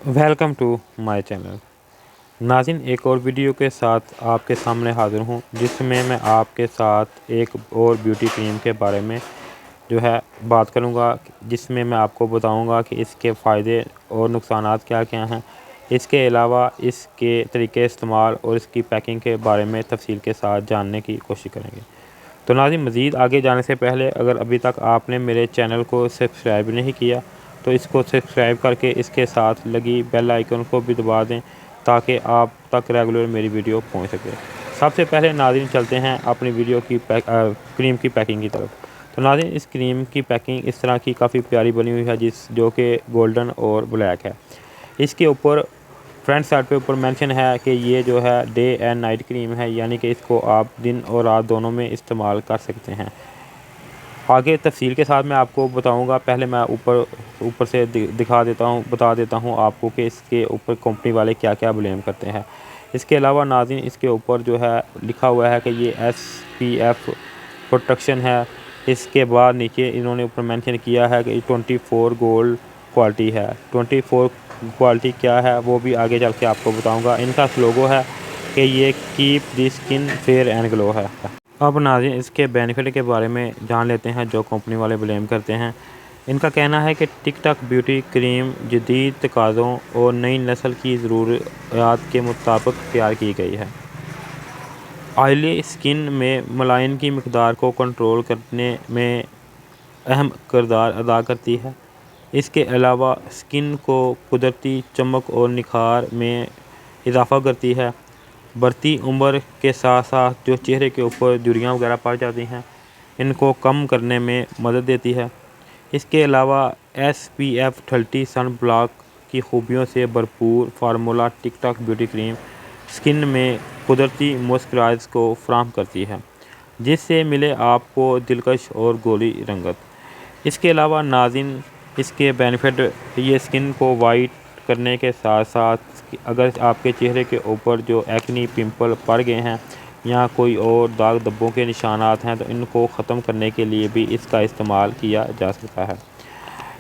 Welcome to my channel. नाज़रीन, एक और वीडियो के साथ आपके सामने हाज़िर हूँ, जिसमें मैं आपके साथ एक और ब्यूटी क्रीम के बारे में जो है बात करूँगा, जिसमें मैं आपको बताऊँगा कि इसके फ़ायदे और नुकसानात क्या-क्या हैं। इसके अलावा इसके तरीके इस्तेमाल और इसकी पैकिंग के बारे में तफ़सील के साथ जानने की कोशिश करेंगे। तो नाज़रीन, मज़ीद आगे जाने से पहले अगर अभी तक आपने मेरे चैनल को सब्सक्राइब नहीं किया तो इसको सब्सक्राइब करके इसके साथ लगी बेल आइकन को भी दबा दें, ताकि आप तक रेगुलर मेरी वीडियो पहुंच सके। सबसे पहले नाज़रीन चलते हैं अपनी वीडियो की क्रीम की पैकिंग की तरफ। तो नाज़रीन, इस क्रीम की पैकिंग इस तरह की काफ़ी प्यारी बनी हुई है, जो कि गोल्डन और ब्लैक है। इसके ऊपर फ्रंट साइड पे ऊपर मेंशन है कि ये जो है डे एंड नाइट क्रीम है, यानी कि इसको आप दिन और रात दोनों में इस्तेमाल कर सकते हैं। आगे तफसील के साथ मैं आपको बताऊंगा। पहले मैं ऊपर से बता देता हूं आपको कि इसके ऊपर कंपनी वाले क्या-क्या ब्लेम करते हैं। इसके अलावा नाज़रीन, इसके ऊपर जो है लिखा हुआ है कि ये SPF प्रोटेक्शन है। इसके बाद नीचे इन्होंने ऊपर मेंशन किया है कि 24 गोल्ड क्वालिटी है। 24 क्वालिटी क्या है वो भी आगे चल के आपको बताऊंगा। इनका स्लोगो है कि ये keep the skin fair and glow है। अब नाज़रीन, इसके बेनिफिट के बारे में जान लेते हैं जो कंपनी वाले ब्लेम करते हैं। इनका कहना है कि टिकटॉक ब्यूटी क्रीम जदीद तकाज़ों और नई नस्ल की ज़रूरियात के मुताबिक तैयार की गई है। ऑयली स्किन में मलाइन की मकदार को कंट्रोल करने में अहम किरदार अदा करती है। इसके अलावा स्किन को कुदरती चमक और निखार में इजाफ़ा करती है। बढ़ती उम्र के साथ साथ जो चेहरे के ऊपर झुर्रियाँ वगैरह पड़ जाती हैं, इनको कम करने में मदद देती है। इसके अलावा SPF 30 सन ब्लॉक की खूबियों से भरपूर formula TikTok beauty cream skin में कुदरती मॉइस्चराइज़र को फराहम करती है, जिससे मिले आपको दिलकश और गोरी रंगत। इसके अलावा नाज़रीन, इसके बेनिफिट ये स्किन को वाइट करने के साथ साथ अगर आपके चेहरे के ऊपर जो एक्नी पिंपल पड़ गए हैं या कोई और दाग धब्बों के निशानात हैं, तो इनको ख़त्म करने के लिए भी इसका इस्तेमाल किया जा सकता है।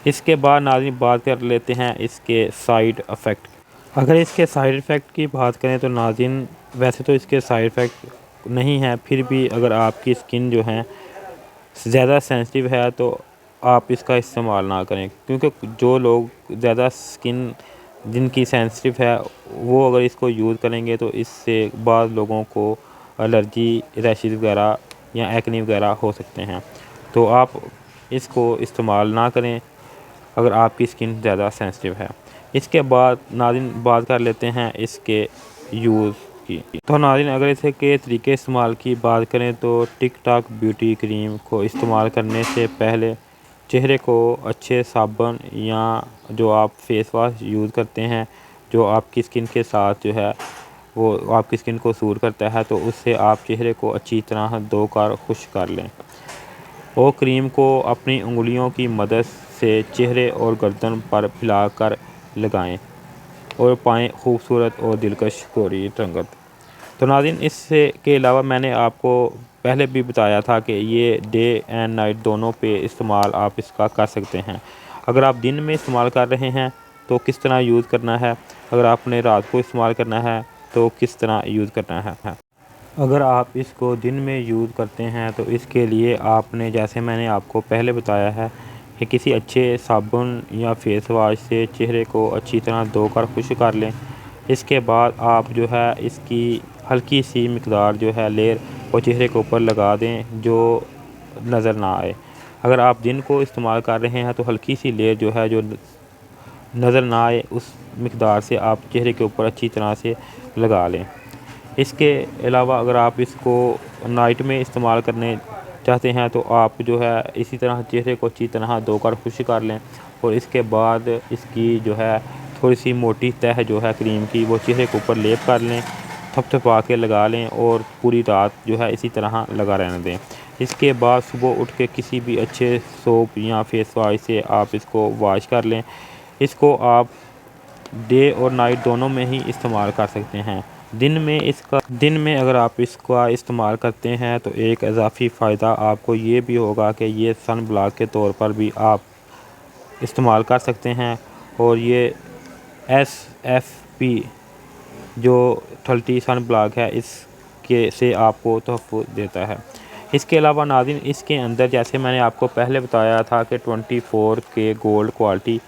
इसके बाद नाज़रीन बात कर लेते हैं इसके साइड इफ़ेक्ट। अगर इसके साइड इफ़ेक्ट की बात करें तो नाज़रीन, वैसे तो इसके साइड इफ़ेक्ट नहीं है, फिर भी अगर आपकी स्किन जो है ज़्यादा सेंसिटिव है तो आप इसका इस्तेमाल ना करें, क्योंकि जो लोग ज़्यादा स्किन जिनकी सेंसिटिव है वो अगर इसको यूज़ करेंगे तो इससे बाद लोगों को एलर्जी, रैशेज़ वगैरह या एक्ने वगैरह हो सकते हैं। तो आप इसको इस्तेमाल ना करें अगर आपकी स्किन ज़्यादा सेंसिटिव है। इसके बाद नाज़रीन बात कर लेते हैं इसके यूज़ की। तो नाज़रीन, अगर इसे के तरीके इस्तेमाल की बात करें तो टिकटॉक ब्यूटी क्रीम को इस्तेमाल करने से पहले चेहरे को अच्छे साबुन या जो आप फेस वॉश यूज़ करते हैं, जो आपकी स्किन के साथ जो है वो आपकी स्किन को सूट करता है, तो उससे आप चेहरे को अच्छी तरह धोकर खुश्क कर लें और क्रीम को अपनी उंगलियों की मदद से चेहरे और गर्दन पर फैलाकर लगाएं और पाएँ खूबसूरत और दिलकश गोरी रंगत। तो नाज़रीन, इससे के अलावा मैंने आपको पहले भी बताया था कि ये डे एंड नाइट दोनों पे इस्तेमाल आप इसका कर सकते हैं। अगर आप दिन में इस्तेमाल कर रहे हैं तो किस तरह यूज़ करना है, अगर आपने रात को इस्तेमाल करना है तो किस तरह यूज़ करना है। अगर आप इसको दिन में यूज़ करते हैं तो इसके लिए आपने, जैसे मैंने आपको पहले बताया है, कि किसी अच्छे साबुन या फेस वाश से चेहरे को अच्छी तरह धोकर खुश्क कर लें। इसके बाद आप जो है इसकी हल्की सी मिकदार जो है लेयर वो चेहरे के ऊपर लगा दें, जो नज़र ना आए। अगर आप दिन को इस्तेमाल कर रहे हैं तो हल्की सी लेयर जो है जो नज़र ना आए, उस मिकदार से आप चेहरे के ऊपर अच्छी तरह से लगा लें। इसके अलावा अगर आप इसको नाइट में इस्तेमाल करने चाहते हैं तो आप जो है इसी तरह चेहरे को अच्छी तरह धोकर खुश्क कर लें और इसके बाद इसकी जो है थोड़ी सी मोटी तह जो है क्रीम की वो चेहरे के ऊपर लेप कर लें, थपथपा के लगा लें और पूरी रात जो है इसी तरह लगा रहने दें। इसके बाद सुबह उठ के किसी भी अच्छे सोप या फेस वॉश से आप इसको वॉश कर लें। इसको आप डे और नाइट दोनों में ही इस्तेमाल कर सकते हैं। दिन में अगर आप इसका इस्तेमाल करते हैं तो एक इजाफ़ी फ़ायदा आपको ये भी होगा कि ये सन ब्लॉक के तौर पर भी आप इस्तेमाल कर सकते हैं और ये SFP जो 30 सन ब्लॉक है इसके से आपको तोहफ़ा देता है। इसके अलावा नाज़रीन इसके अंदर जैसे मैंने आपको पहले बताया था कि 24K गोल्ड क्वालिटी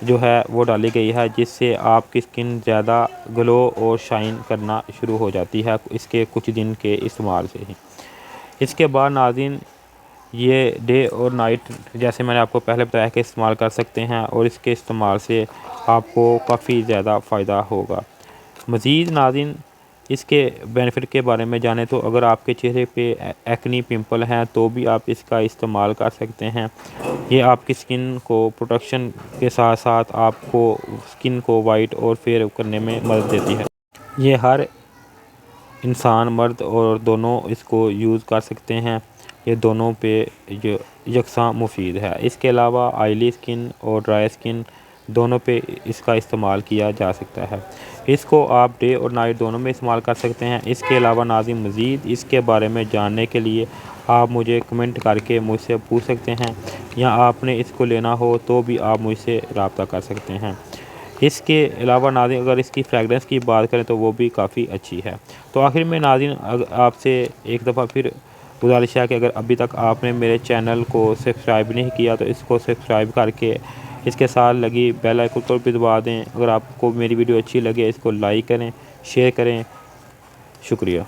जो है वो डाली गई है, जिससे आपकी स्किन ज़्यादा ग्लो और शाइन करना शुरू हो जाती है इसके कुछ दिन के इस्तेमाल से ही। इसके बाद नाज़रीन ये डे और नाइट जैसे मैंने आपको पहले बताया कि इस्तेमाल कर सकते हैं और इसके इस्तेमाल से आपको काफ़ी ज़्यादा फ़ायदा होगा। मज़ीद नाज़रीन इसके बेनिफिट के बारे में जाने तो अगर आपके चेहरे पे एक्नी पिंपल हैं तो भी आप इसका इस्तेमाल कर सकते हैं। ये आपकी स्किन को प्रोटेक्शन के साथ साथ आपको स्किन को वाइट और फेयर करने में मदद देती है। ये हर इंसान मर्द और दोनों इसको यूज़ कर सकते हैं। ये दोनों पे जो यकसा मुफीद है। इसके अलावा ऑयली स्किन और ड्राई स्किन दोनों पे इसका इस्तेमाल किया जा सकता है। इसको आप डे और नाइट दोनों में इस्तेमाल कर सकते हैं। इसके अलावा नाज़रीन मज़ीद इसके बारे में जानने के लिए आप मुझे कमेंट करके मुझसे पूछ सकते हैं, या आपने इसको लेना हो तो भी आप मुझसे रब्ता कर सकते हैं। इसके अलावा नाज़रीन अगर इसकी फ्रेगरेंस की बात करें तो वो भी काफ़ी अच्छी है। तो आखिर में नाज़रीन आपसे एक दफ़ा फिर गुजारिश है कि अगर अभी तक आपने मेरे चैनल को सब्सक्राइब नहीं किया तो इसको सब्सक्राइब करके इसके साथ लगी बेल आइकन को भी दबा दें। अगर आपको मेरी वीडियो अच्छी लगे इसको लाइक करें, शेयर करें। शुक्रिया।